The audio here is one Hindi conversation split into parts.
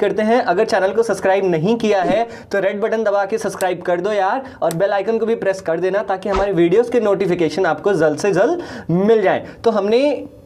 करते हैं। अगर चैनल को सब्सक्राइब नहीं किया है तो रेड बटन दबा के सब्सक्राइब कर दो यार, और बेल आइकन को भी प्रेस कर देना ताकि हमारे वीडियोस के नोटिफिकेशन आपको जल्द से जल्द मिल जाए। तो हमने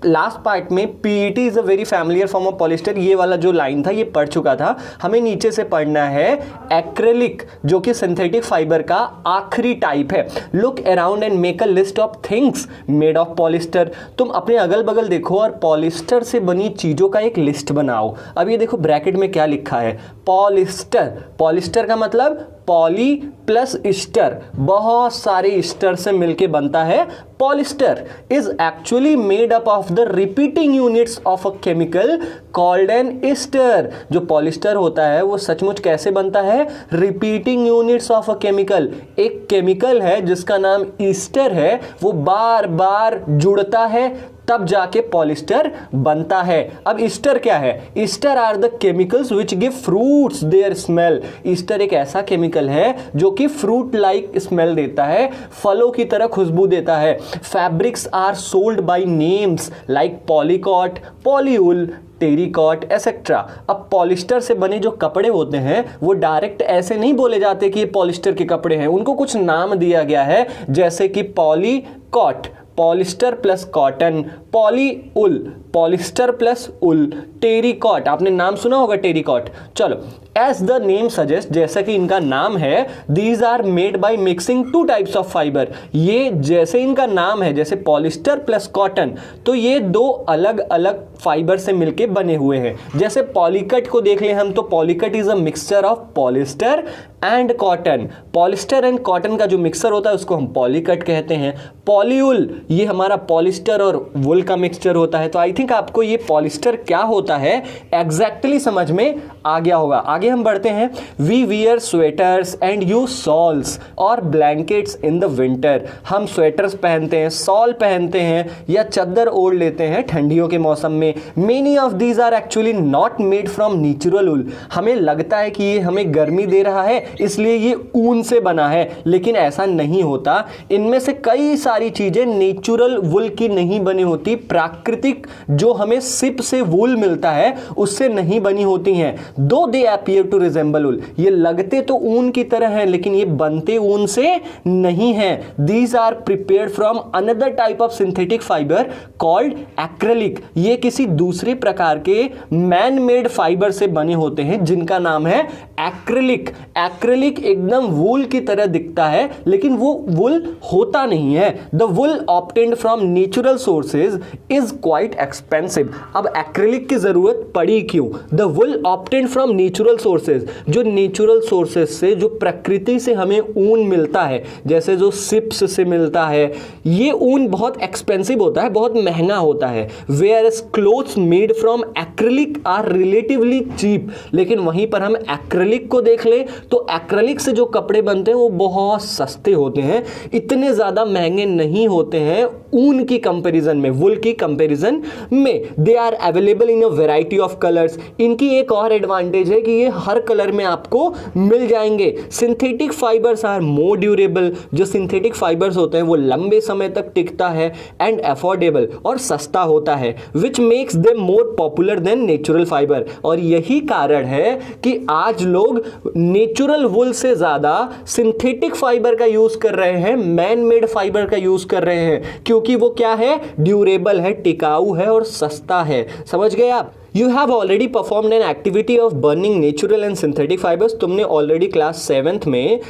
लास्ट पार्ट में PET is a very familiar form of polyester, ये वाला जो लाइन था ये पढ़ चुका था। हमें नीचे से पढ़ना है एक्रेलिक, जो कि सिंथेटिक फाइबर का आखिरी टाइप है। Look around and make a list of things made of polyester. तुम अपने अगल बगल देखो और पॉलिस्टर से बनी चीजों का एक लिस्ट बनाओ। अब ये देखो ब्रैकेट में क्या लिखा है, पॉलिस्टर। पॉलिस्टर का मतलब पॉली प्लस ईस्टर, बहुत सारे ईस्टर से मिलके बनता है। Polyester is actually made up of the repeating units of a chemical called an Easter. जो पॉलिस्टर होता है वो सचमुच कैसे बनता है, repeating units of a chemical. एक केमिकल है जिसका नाम ईस्टर है, वो बार बार जुड़ता है तब जाके पॉलिस्टर बनता है। अब ईस्टर क्या है, ester are the chemicals which give fruits their smell. Ester एक ऐसा केमिकल है जो कि फ्रूट लाइक स्मेल देता है, फलों की तरह खुशबू देता है। Fabrics are sold by names like polycot, polywool, terrycot etcetera. अब पॉलिस्टर से बने जो कपड़े होते हैं वो डायरेक्ट ऐसे नहीं बोले जाते कि ये पॉलिस्टर के कपड़े हैं, उनको कुछ नाम दिया गया है, जैसे कि पॉलीकॉट, पॉलिस्टर प्लस कॉटन, पॉली उल, पॉलिस्टर प्लस उल, टेरिकॉट, आपने नाम सुना होगा टेरिकॉट। चलो, एज द नेम सजेस्ट, जैसा कि इनका नाम है, these are made by mixing two types of fibre. ये जैसे इनका नाम है, जैसे पॉलिस्टर प्लस कॉटन, तो ये दो अलग अलग फाइबर से मिलके बने हुए हैं। जैसे पॉलीकट को देख लें हम, तो polycot is a mixture of polyester and cotton. Polyester and cotton का जो मिक्सर होता है उसको हम पॉलीकट कहते हैं। पॉलीवुल, ये हमारा पॉलिस्टर और वुल का मिक्सचर होता है। तो आई थिंक आपको ये पॉलिस्टर क्या होता है एग्जैक्टली समझ में आ गया होगा। आगे हम बढ़ते हैं। We wear sweaters and use shawls और ब्लैंकेट्स इन द विंटर। हम स्वेटर्स पहनते हैं, सॉल पहनते हैं या चादर ओढ़ लेते हैं ठंडियों के मौसम में। Many of these are actually not made from natural wool. हमें लगता है कि ये हमें गर्मी दे रहा है इसलिए ये ऊन से बना है, लेकिन ऐसा नहीं होता। इनमें से कई सारी चीजें नेचुरल वुल की नहीं बनी होती, प्राकृतिक जो हमें सिप से वूल मिलता है उससे नहीं बनी होती हैं। दो दे अपीयर टू रिजेंबल वुल, ये लगते तो ऊन की तरह हैं लेकिन ये बनते ऊन से नहीं हैं। These are prepared from another type of synthetic fibre called acrylic. ये किसी दूसरे प्रकार के मैन मेड फाइबर से बने होते हैं जिनका नाम है एक्रेलिक। एक्रेलिक एकदम वूल की तरह दिखता है लेकिन वो वूल होता नहीं है। The wool obtained from natural sources is quite expensive. अब एक्रेलिक की जरूरत पड़ी क्यों? The wool obtained from natural sources, जो नेचुरल सोर्सेज से, जो प्रकृति से हमें ऊन मिलता है, जैसे जो सिप्स से मिलता है, ये ऊन बहुत एक्सपेंसिव होता है, बहुत महंगा होता है। Whereas clothes made from acrylic are relatively cheap. लेकिन वहीं पर हम एक्रेलिक को देख ले तो एक्रेलिक से जो कपड़े बनते हैं वो बहुत सस्ते होते हैं, इतने ज्यादा महंगे नहीं होते हैं ऊन की कंपैरिजन में, वुल की कंपैरिजन में। They are available in a variety of colours. इनकी एक और एडवांटेज है कि ये हर कलर में आपको मिल जाएंगे। Synthetic fibres are more durable. जो सिंथेटिक फाइबर्स होते हैं वो लंबे समय तक टिकता है, एंड अफोर्डेबल, और सस्ता होता है, which makes them more popular than natural fibre. और यही कारण है कि आज लोग नेचुरल वुल से ज्यादा सिंथेटिक फाइबर का यूज कर रहे हैं, मैन मेड फाइबर का यूज कर रहे हैं, क्योंकि वो क्या है, ड्यूरेबल है, टिकाऊ है और सस्ता है। समझ गए आप? You have already performed an activity of burning natural and synthetic fibers। तुमने ऑलरेडी क्लास 7th में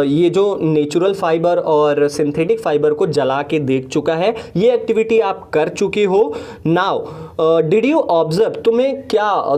ये जो नेचुरल फाइबर और सिंथेटिक फाइबर को जला के देख चुका है, ये एक्टिविटी आप कर चुके हो। नाउ डिड यू ऑब्जर्व,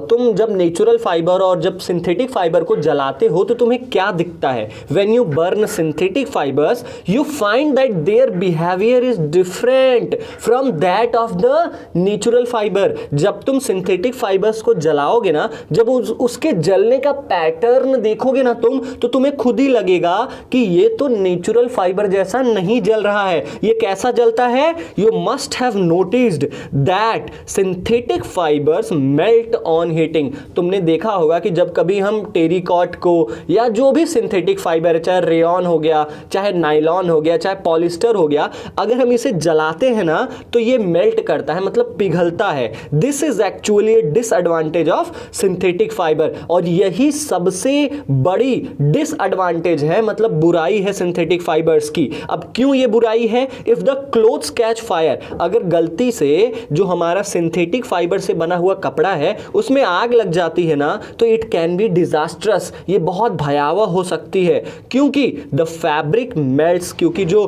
तुम जब नेचुरल फाइबर और जब सिंथेटिक फाइबर को जलाते हो तो तुम्हें क्या दिखता है? When you burn synthetic fibres you find that their behaviour is different from that of the natural fibre. जब तुम सिंथेटिक फाइबर्स को जलाओगे ना, जब उसके जलने का पैटर्न देखोगे ना तुम, तो तुम्हें खुद ही लगेगा कि ये तो नेचुरल फाइबर जैसा नहीं जल रहा है। ये कैसा जलता है? You must have noticed that synthetic fibres melt on heating. तुमने देखा होगा कि जब कभी हम टेरिकॉट को या जो भी सिंथेटिक फाइबर है, चाहे रेयॉन हो गया, चाहे नाइलॉन हो गया, चाहे पॉलिस्टर हो गया, अगर हम इसे जलाते हैं ना तो ये मेल्ट करता है, मतलब पिघलता है। This is actually disadvantage of synthetic fibre, और यही सबसे बड़ी डिसएडवांटेज है, मतलब बुराई है सिंथेटिक फाइबर्स की। अब क्यों ये बुराई है? If the clothes catch fire, अगर गलती से जो हमारा सिंथेटिक फाइबर से बना हुआ कपड़ा है उसमें आग लग जाती है ना, तो इट कैन बी डिजास्ट्रस, ये बहुत भयावह हो सकती है, क्योंकि द फैब्रिक मेल्ट्स, क्योंकि जो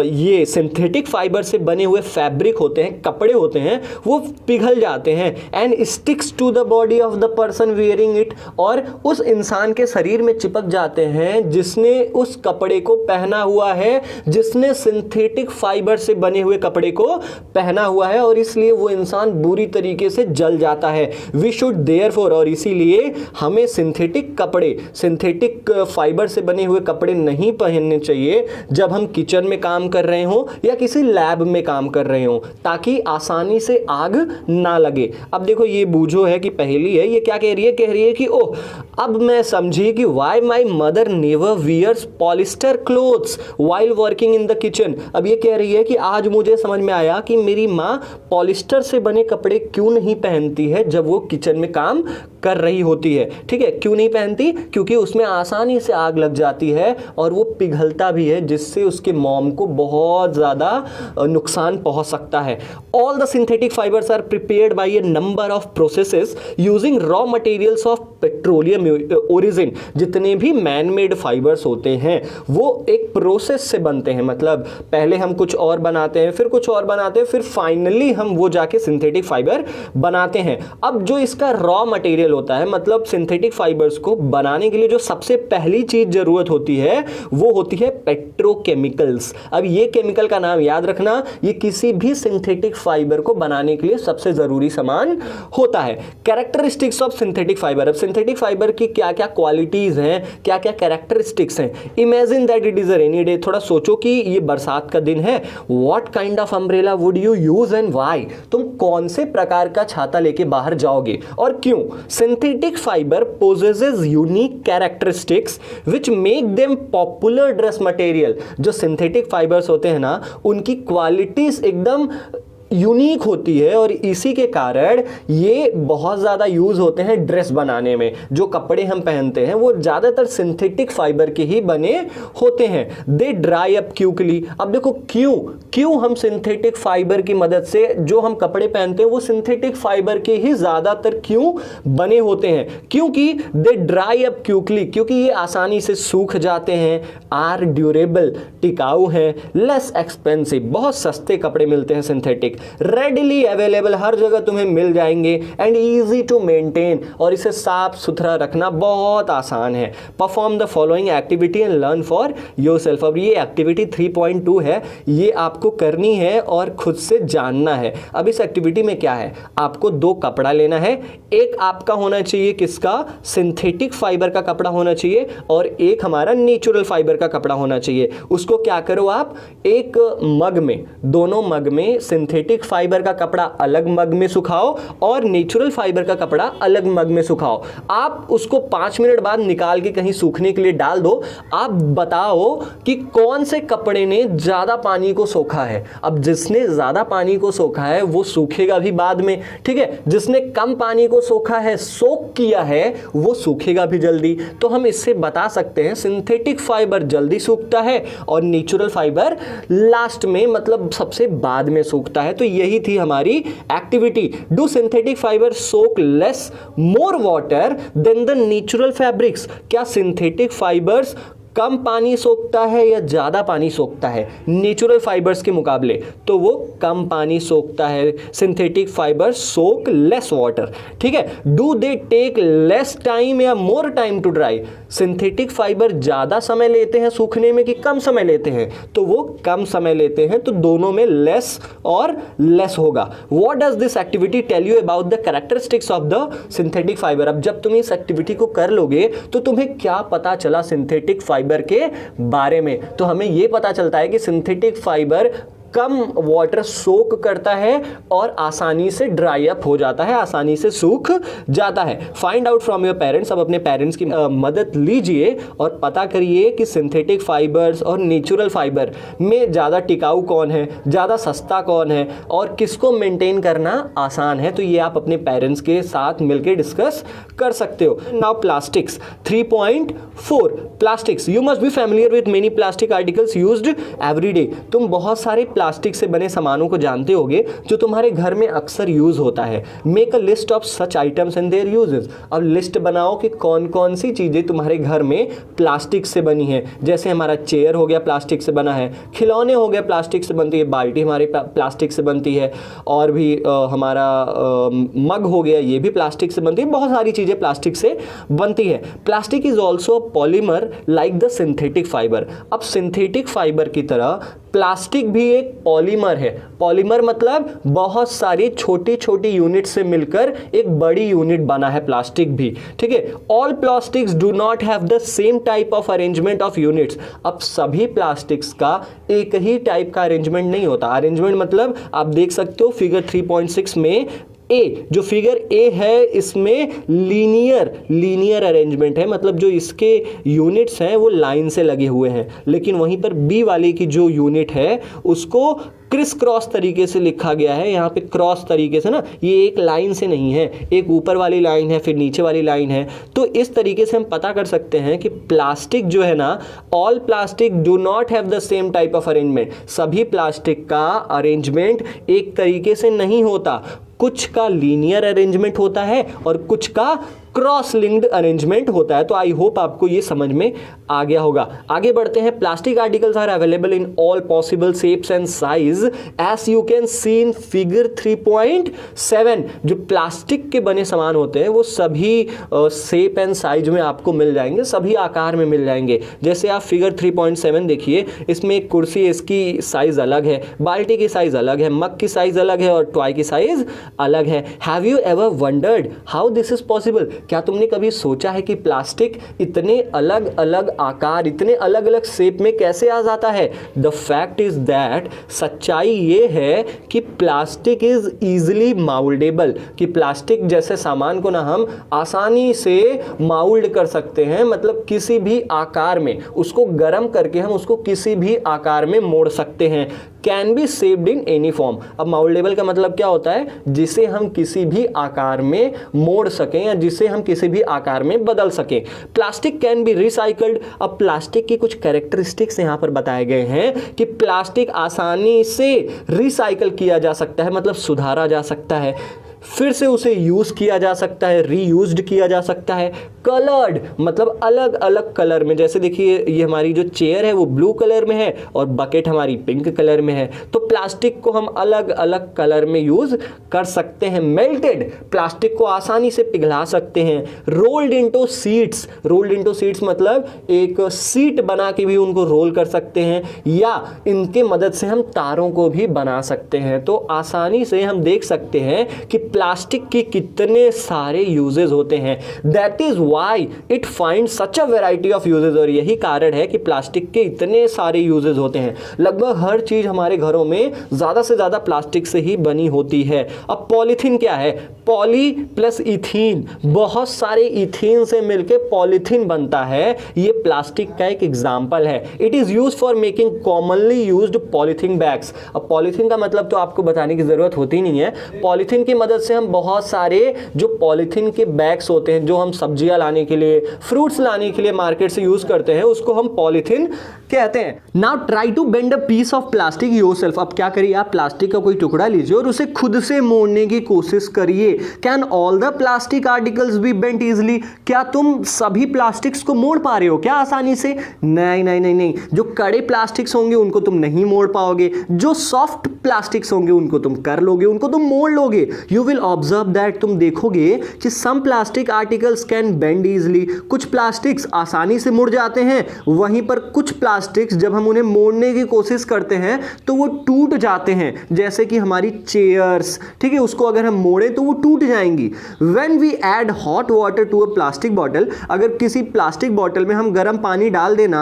ये सिंथेटिक फाइबर से बने हुए फैब्रिक होते हैं, कपड़े होते हैं, वो पिघल जाते हैं and sticks to the body of the person wearing it, और उस इंसान के शरीर में चिपक जाते हैं जिसने उस कपड़े को पहना हुआ है, जिसने सिंथेटिक फाइबर से बने हुए कपड़े को पहना हुआ है, और इसलिए वो इंसान बुरी तरीके से जल जाता है। वी शुड देयरफॉर, और इसीलिए हमें सिंथेटिक कपड़े, सिंथेटिक फाइबर से बने हुए कपड़े नहीं पहनने चाहिए जब हम किचन में काम कर रहे हो या किसी लैब में काम कर रहे हो, ताकि आसानी से आग ना लगे। अब देखो ये बूझो है कि पहेली है, ये क्या कह रही है? कह रही है कि ओह, अब मैं समझी कि why my mother never wears polyester clothes while working in the kitchen. अब ये कह रही है कि आज मुझे समझ में आया कि मेरी माँ पॉलिस्टर से बने कपड़े क्यों नहीं पहनती है जब वो किचन में काम कर रही होती है। ठीक है, क्यों नहीं पहनती? क्योंकि उसमें आसानी से आग लग जाती है और वो पिघलता भी है, जिससे उसके मॉम को बहुत ज़्यादा नुकसान पहुंच सकता है। All the synthetic fibres are prepared by a number of processes using raw materials of petroleum origin. जितने भी मैन मेड फाइबर्स होते हैं वो एक प्रोसेस से बनते हैं, मतलब पहले हम कुछ और बनाते हैं, फिर कुछ और बनाते हैं, फिर फाइनली हम वो जाके सिंथेटिक फाइबर बनाते हैं। अब जो इसका रॉ मटेरियल होता है, मतलब सिंथेटिक फाइबर्स को बनाने के लिए जो सबसे पहली चीज जरूरत होती है वो होती है पेट्रोकेमिकल्स। अब ये केमिकल का नाम याद रखना, ये किसी भी सिंथेटिक फाइबर को बनाने के लिए सबसे जरूरी सामान होता है। कैरेक्टरिस्टिक्स ऑफ सिंथेटिक फाइबर, अब सिंथेटिक फाइबर की क्या क्या क्वालिटीज हैं, क्या क्या कैरेक्टरिस्टिक्स हैं। Imagine that it is a rainy day, थोड़ा सोचो कि ये बरसात का दिन है। What kind of umbrella would you use and why, तुम कौन से प्रकार का छाता लेके बाहर जाओगे और क्यों? Synthetic fibre possesses unique characteristics which make them popular dress material। जो सिंथेटिक फाइबर्स होते हैं ना, उनकी क्वालिटीज एकदम यूनिक होती है और इसी के कारण ये बहुत ज़्यादा यूज़ होते हैं ड्रेस बनाने में। जो कपड़े हम पहनते हैं वो ज़्यादातर सिंथेटिक फाइबर के ही बने होते हैं। दे ड्राई अप क्विकली। अब देखो क्यों हम सिंथेटिक फाइबर की मदद से जो हम कपड़े पहनते हैं वो सिंथेटिक फाइबर के ही ज़्यादातर क्यों बने होते हैं? क्योंकि दे ड्राई अप क्विकली, क्योंकि ये आसानी से सूख जाते हैं। आर ड्यूरेबल, टिकाऊ हैं। लेस एक्सपेंसिव, बहुत सस्ते कपड़े मिलते हैं सिंथेटिक। रेडिली अवेलेबल, हर जगह तुम्हें मिल जाएंगे। एंड इजी टू मेंटेन, और इसे साफ सुथरा रखना बहुत आसान है। Perform the following activity and learn for yourself. अब ये एक्टिविटी 3.2 है, ये आपको करनी है और खुद से जानना है। अब इस एक्टिविटी में क्या है, आपको 2 कपड़ा लेना है। एक आपका होना चाहिए किसका? सिंथेटिक फाइबर का कपड़ा होना चाहिए, और एक हमारा नेचुरल फाइबर का कपड़ा होना चाहिए। उसको क्या करो आप, एक मग में, दोनों मग में सिंथेटिक फाइबर का कपड़ा अलग मग में सुखाओ और नेचुरल फाइबर का कपड़ा अलग मग में सुखाओ। आप उसको 5 मिनट बाद निकाल के कहीं सूखने के लिए डाल दो। आप बताओ कि कौन से कपड़े ने ज्यादा पानी को सोखा है। अब जिसने ज्यादा पानी को सोखा है वो सूखेगा भी बाद में, ठीक है। जिसने कम पानी को सोखा है, सोख किया है, वो सूखेगा भी जल्दी। तो हम इससे बता सकते हैं सिंथेटिक फाइबर जल्दी सूखता है और नेचुरल फाइबर लास्ट में, मतलब सबसे बाद में सूखता है। तो यही थी हमारी activity. Do synthetic fibre soak less more water than the natural fabrics. क्या सिंथेटिक फाइबर्स कम पानी सोखता है या ज़्यादा पानी सोखता है नेचुरल फाइबर्स के मुकाबले? तो वो कम पानी सोखता है। Synthetic fibre soak less water, ठीक है। Do they take less time या more time to dry? Synthetic fibre ज़्यादा समय लेते हैं सूखने में कि कम समय लेते हैं? तो वो कम समय लेते हैं, तो दोनों में लेस और लेस होगा। What does this activity tell you about the characteristics of the synthetic fibre? अब जब तुम इस एक्टिविटी को कर लोगे तो तुम्हें क्या पता चला सिंथेटिक फाइबर के बारे में? तो हमें यह पता चलता है कि सिंथेटिक फाइबर कम वाटर सोक करता है और आसानी से ड्राई अप हो जाता है, आसानी से सूख जाता है। Find out from your parents, अब अपने पेरेंट्स की मदद लीजिए और पता करिए कि सिंथेटिक फाइबर्स और नेचुरल फाइबर में ज़्यादा टिकाऊ कौन है, ज़्यादा सस्ता कौन है और किसको मेंटेन करना आसान है। तो ये आप अपने पेरेंट्स के साथ मिलकर डिस्कस कर सकते हो। Now plastics 3.4 plastics, you must be familiar with many plastic articles used every day. तुम बहुत सारे प्लास्टिक से बने सामानों को जानते होगे जो तुम्हारे घर में अक्सर यूज होता है। Make a list of such items and there uses. अब लिस्ट बनाओ कि कौन कौन सी चीजें तुम्हारे घर में प्लास्टिक से बनी है। जैसे हमारा चेयर हो गया प्लास्टिक से बना है, खिलौने हो गए प्लास्टिक से बनती है, बाल्टी हमारे प्लास्टिक से बनती है, और भी हमारा मग हो गया ये भी प्लास्टिक से बनती है। बहुत सारी चीजें प्लास्टिक से बनती है। Plastic is also a polymer like the synthetic fibre. अब सिंथेटिक फाइबर की तरह प्लास्टिक भी एक पॉलीमर है। पॉलीमर मतलब बहुत सारी छोटी छोटी यूनिट से मिलकर एक बड़ी यूनिट बना है प्लास्टिक भी, ठीक है। All plastics do not have the same type of arrangement of units. अब सभी प्लास्टिक्स का एक ही टाइप का अरेंजमेंट नहीं होता। अरेंजमेंट मतलब आप देख सकते हो फिगर 3.6 में ए, जो फिगर ए है इसमें लीनियर अरेंजमेंट है, मतलब जो इसके यूनिट्स हैं वो लाइन से लगे हुए हैं। लेकिन वहीं पर बी वाले की जो यूनिट है उसको क्रिस क्रॉस तरीके से लिखा गया है। यहाँ पे क्रॉस तरीके से ना, ये एक लाइन से नहीं है, एक ऊपर वाली लाइन है फिर नीचे वाली लाइन है। तो इस तरीके से हम पता कर सकते हैं कि प्लास्टिक जो है ना, all plastic do not have the same type of arrangement. सभी प्लास्टिक का अरेंजमेंट एक तरीके से नहीं होता। कुछ का लीनियर अरेंजमेंट होता है और कुछ का क्रॉस लिंक्ड अरेंजमेंट होता है। तो आई होप आपको ये समझ में आ गया होगा। आगे बढ़ते हैं। Plastic articles are available in all possible shapes and size as you can see in figure 3.7। जो प्लास्टिक के बने सामान होते हैं वो सभी शेप एंड साइज में आपको मिल जाएंगे, सभी आकार में मिल जाएंगे। जैसे आप फिगर 3.7 देखिए, इसमें एक कुर्सी, इसकी साइज अलग है, बाल्टी की साइज अलग है, मग की साइज अलग है और टॉय की साइज अलग है। Have you ever wondered how this is possible? क्या तुमने कभी सोचा है कि प्लास्टिक इतने अलग अलग आकार, इतने अलग अलग शेप में कैसे आ जाता है? द फैक्ट इज दैट, सच्चाई ये है कि प्लास्टिक इज इजिली माउल्डेबल, कि प्लास्टिक जैसे सामान को ना हम आसानी से माउल्ड कर सकते हैं, मतलब किसी भी आकार में उसको गर्म करके हम उसको किसी भी आकार में मोड़ सकते हैं। Can be shaped in any form. अब माउल्डेबल का मतलब क्या होता है? जिसे हम किसी भी आकार में मोड़ सकें या जिसे हम किसी भी आकार में बदल सकें। Plastic can be recycled. अब प्लास्टिक की कुछ कैरेक्टरिस्टिक्स यहां पर बताए गए हैं कि प्लास्टिक आसानी से रिसाइकल किया जा सकता है, मतलब सुधारा जा सकता है, फिर से उसे यूज किया जा सकता है, रीयूज्ड किया जा सकता है। कलर्ड मतलब अलग अलग कलर में, जैसे देखिए ये हमारी जो चेयर है वो ब्लू कलर में है और बकेट हमारी पिंक कलर में है। तो प्लास्टिक को हम अलग अलग कलर में यूज कर सकते हैं। मेल्टेड, प्लास्टिक को आसानी से पिघला सकते हैं। Rolled into seats, rolled into seats मतलब एक सीट बना के भी उनको रोल कर सकते हैं, या इनके मदद से हम तारों को भी बना सकते हैं। तो आसानी से हम देख सकते हैं कि प्लास्टिक के कितने सारे यूजेस होते हैं। That is why it finds such a variety of uses. और यही कारण है कि प्लास्टिक के इतने सारे यूजेस होते हैं। लगभग हर चीज हमारे घरों में ज्यादा से ज्यादा प्लास्टिक से ही बनी होती है। अब पॉलीथीन क्या है? पॉली प्लस इथीन, बहुत सारे इथीन से मिलकर पॉलीथीन बनता है। ये प्लास्टिक का एक एग्जाम्पल है। It is used for making commonly used polythene bags. अब पॉलीथीन का मतलब तो आपको बताने की जरूरत होती नहीं है। पॉलीथीन की मदद से हम बहुत सारे जो पॉलीथीन के बैग्स होते हैं, जो हम सब्जियां लाने के लिए, फ्रूट्स लाने के लिए मार्केट से यूज करते हैं, उसको हम पॉलीथीन कहते हैं। Now try to bend a piece of plastic yourself. अब क्या करिए, आप प्लास्टिक का कोई टुकड़ा लीजिए और उसे खुद से मोड़ने की कोशिश करिए। Can all the plastic articles be bent easily? क्या तुम सभी प्लास्टिक्स को मोड़ पा रहे हो क्या आसानी से? नहीं नहीं नहीं नहीं। जो कड़े प्लास्टिक्स होंगे उनको तुम नहीं मोड़ पाओगे, जो सॉफ्ट प्लास्टिक्स होंगे उनको तुम कर लोगे, उनको तुम मोड़ लोगे। यू विल ऑब्जर्व दैट, तुम देखोगे कि some plastic articles can bend easily, कुछ प्लास्टिक्स आसानी से मुड़ जाते हैं, वहीं पर कुछ प्लास्टिक्स जब हम उन्हें मोड़ने की कोशिश करते हैं तो वो टूट जाते हैं, जैसे कि हमारी चेयर्स, ठीक है, उसको अगर हम मोड़े तो वो टूट जाएंगी। When we add hot water to a plastic bottle, अगर किसी प्लास्टिक बॉटल में हम गर्म पानी डाल देना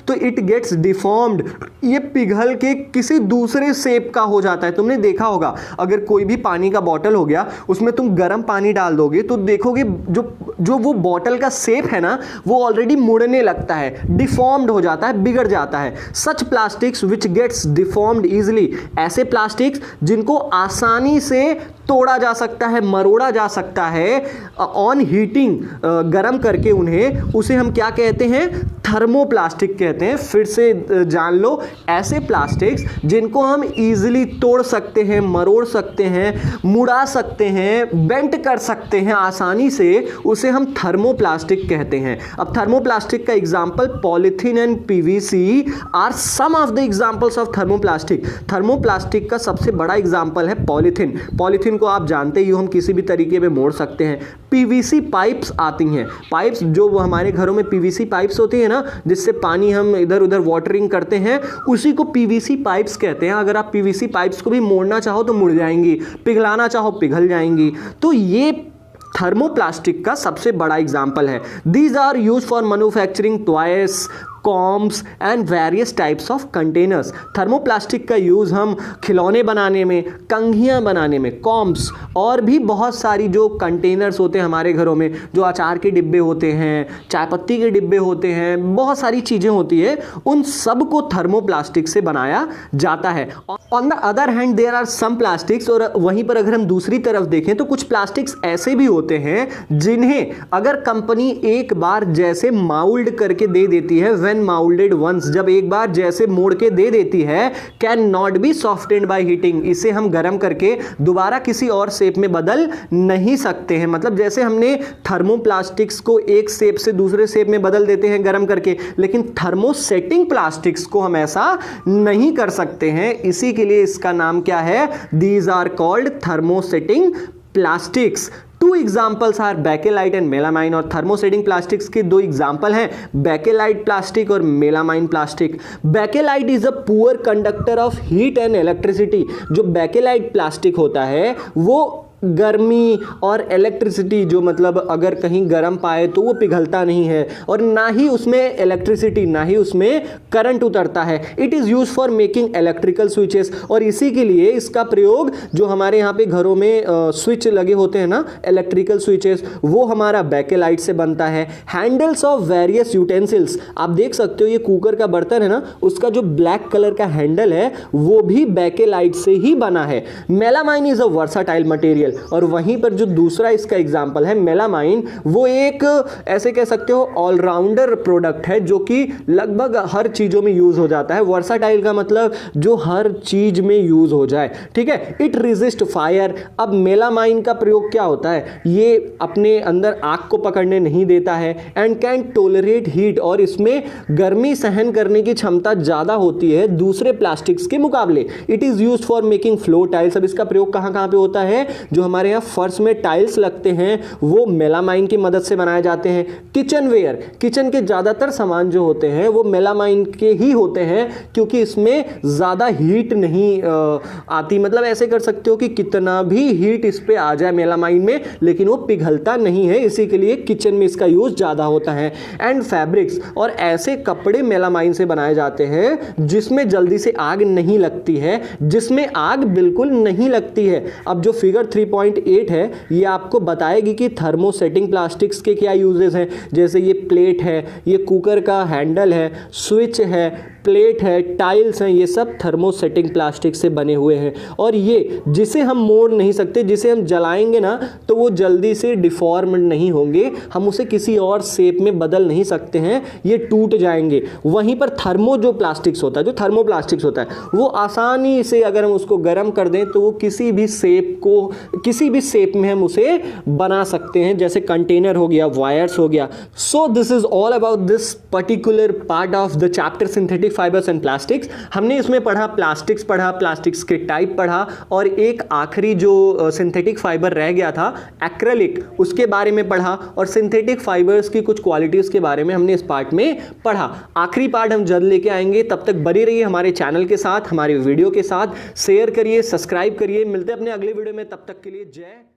तो इट गेट्स डिफॉर्म्ड, ये पिघल के किसी दूसरे शेप का हो जाता है। तुमने देखा होगा अगर कोई भी पानी का बॉटल हो गया, उसमें तुम गर्म पानी डाल दोगे तो देखोगे जो वो बॉटल का शेप है ना, वो ऑलरेडी मुड़ने लगता है, डिफॉर्म्ड हो जाता है, बिगड़ जाता है। Such plastics which gets deformed easily, ऐसे प्लास्टिक्स जिनको आसानी से तोड़ा जा सकता है, मरोड़ा जा सकता है ऑन हीटिंग, गर्म करके उन्हें, उसे हम क्या कहते हैं, थर्मोप्लास्टिक कहते हैं। फिर से जान लो, ऐसे प्लास्टिक्स जिनको हम इजीली तोड़ सकते हैं, मरोड़ सकते हैं, मुड़ा सकते हैं, बेंट कर सकते हैं आसानी से, उसे हम थर्मोप्लास्टिक कहते हैं। अब थर्मोप्लास्टिक का example polythene and PVC are some of the examples of thermoplastic. Thermoplastic का सबसे बड़ा एग्जांपल है पॉलीथीन। पॉलीथीन को आप जानते ही हो, हम किसी भी तरीके में मोड़ सकते हैं। पीवीसी पाइप्स आती हैं, पाइप्स जो वो हमारे घरों में पीवीसी पाइप्स होती है ना, जिससे पानी हम इधर उधर वाटरिंग करते हैं, उसी को पीवीसी पाइप्स कहते हैं। अगर आप पीवीसी पाइप्स को भी मोड़ना चाहो तो मुड़ जाएंगी, पिघलाना चाहो पिघल जाएंगी। तो ये थर्मोप्लास्टिक का सबसे बड़ा एग्जाम्पल है। These are use for manufacturing toys, combs and various types of containers. Thermoplastic का यूज़ हम खिलौने बनाने में, कंघियाँ बनाने में, कॉम्स, और भी बहुत सारी जो कंटेनर्स होते हैं हमारे घरों में, जो अचार के डिब्बे होते हैं, चाय पत्ती के डिब्बे होते हैं, बहुत सारी चीज़ें होती है, उन सब को थर्मोप्लास्टिक से बनाया जाता है। On the other hand there are some plastics, और वहीं पर अगर हम दूसरी तरफ देखें तो कुछ प्लास्टिक्स ऐसे भी होते हैं जिन्हें अगर कंपनी एक बार जैसे माउल्ड करके दे देती है, व्हेन माउल्डेड वंस, जब एक बार जैसे मोड़ के दे देती है, can not be softened by heating, इसे हम गर्म करके दोबारा किसी और शेप में बदल नहीं सकते हैं। मतलब जैसे हमने थर्मोप्लास्टिक्स को एक शेप से दूसरे शेप में बदल देते हैं गर्म करके, लेकिन थर्मोसेटिंग प्लास्टिक्स को हम ऐसा नहीं कर सकते हैं। इसी के लिए इसका नाम क्या है, these are called thermosetting plastics. Two examples are Bakelite and melamine, और थर्मोसेटिंग प्लास्टिक्स के दो एग्जाम्पल हैं, बेकेलाइट प्लास्टिक और melamine plastic. Bakelite is a poor conductor of heat and electricity. जो बेकेलाइट प्लास्टिक होता है वो गर्मी और इलेक्ट्रिसिटी, जो मतलब अगर कहीं गर्म पाए तो वो पिघलता नहीं है, और ना ही उसमें इलेक्ट्रिसिटी, ना ही उसमें करंट उतरता है। It is use for making electrical switches, और इसी के लिए इसका प्रयोग जो हमारे यहाँ पे घरों में स्विच लगे होते हैं ना, इलेक्ट्रिकल स्विचेस, वो हमारा बेकेलाइट से बनता है। हैंडल्स ऑफ वेरियस यूटेंसिल्स, आप देख सकते हो ये कुकर का बर्तन है ना, उसका जो ब्लैक कलर का हैंडल है वो भी बेकेलाइट से ही बना है। Melamine is a versatile material, और वहीं पर जो दूसरा इसका एग्जाम्पल है मेलामाइन, वो एक ऐसे कह सकते हो ऑलराउंडर प्रोडक्ट है जो कि लगभग हर चीज़ों में यूज़ हो जाता है। वर्साटाइल का मतलब जो हर चीज़ में यूज़ हो जाए, ठीक है। It resist fire. अब मेलामाइन का प्रयोग क्या होता है, ये अपने अंदर आग को पकड़ने नहीं देता है, एंड कैन टोलरेट हीट, और इसमें गर्मी सहन करने की क्षमता ज़्यादा होती है दूसरे प्लास्टिक्स के मुकाबले। It is use for making floor tiles. अब इसका प्रयोग कहाँ कहाँ पे होता है, जो हमारे यहाँ फर्श में टाइल्स लगते हैं वो मेलामाइन की मदद से बनाए जाते हैं। किचन वेयर, किचन के ज़्यादातर सामान जो होते हैं वो मेलामाइन के ही होते हैं, क्योंकि इसमें ज़्यादा हीट नहीं आती। मतलब ऐसे कर सकते हो कि कितना भी हीट इस पर आ जाए मेलामाइन में, लेकिन वो पिघलता नहीं है, इसी के लिए किचन में इसका यूज़ ज़्यादा होता है। एंड फैब्रिक्स, और ऐसे कपड़े मेलामाइन से बनाए जाते हैं जिसमें जल्दी से आग नहीं लगती है, जिसमें आग बिल्कुल नहीं लगती है। अब जो फिगर 3.8 है ये आपको बताएगी कि थर्मोसेटिंग प्लास्टिक्स के क्या यूजेस हैं। जैसे ये प्लेट है, ये कुकर का हैंडल है, स्विच है, प्लेट है, टाइल्स हैं, ये सब थर्मोसेटिंग प्लास्टिक से बने हुए हैं। और ये जिसे हम मोड़ नहीं सकते, जिसे हम जलाएंगे ना तो वो जल्दी से डिफॉर्म नहीं होंगे, हम उसे किसी और शेप में बदल नहीं सकते हैं, ये टूट जाएंगे। वहीं पर थर्मो जो प्लास्टिक्स होता है, जो थर्मोप्लास्टिक्स होता है, वो आसानी से अगर हम उसको गर्म कर दें तो वो किसी भी शेप में हम उसे बना सकते हैं, जैसे कंटेनर हो गया, वायर्स हो गया। So this is all about this particular part of the chapter synthetic fibres and plastics. हमने इसमें पढ़ा प्लास्टिक्स पढ़ा, प्लास्टिक्स के टाइप पढ़ा, और एक आखिरी जो सिंथेटिक फाइबर रह गया था एक्रेलिक, उसके बारे में पढ़ा, और सिंथेटिक फाइबर्स की कुछ क्वालिटीज़ के बारे में हमने इस पार्ट में पढ़ा। आखिरी पार्ट हम जल्द लेके आएंगे, तब तक बने रहिए हमारे चैनल के साथ, हमारे वीडियो के साथ, शेयर करिए, सब्सक्राइब करिए। मिलते हैं अपने अगले वीडियो में, तब तक के लिए जय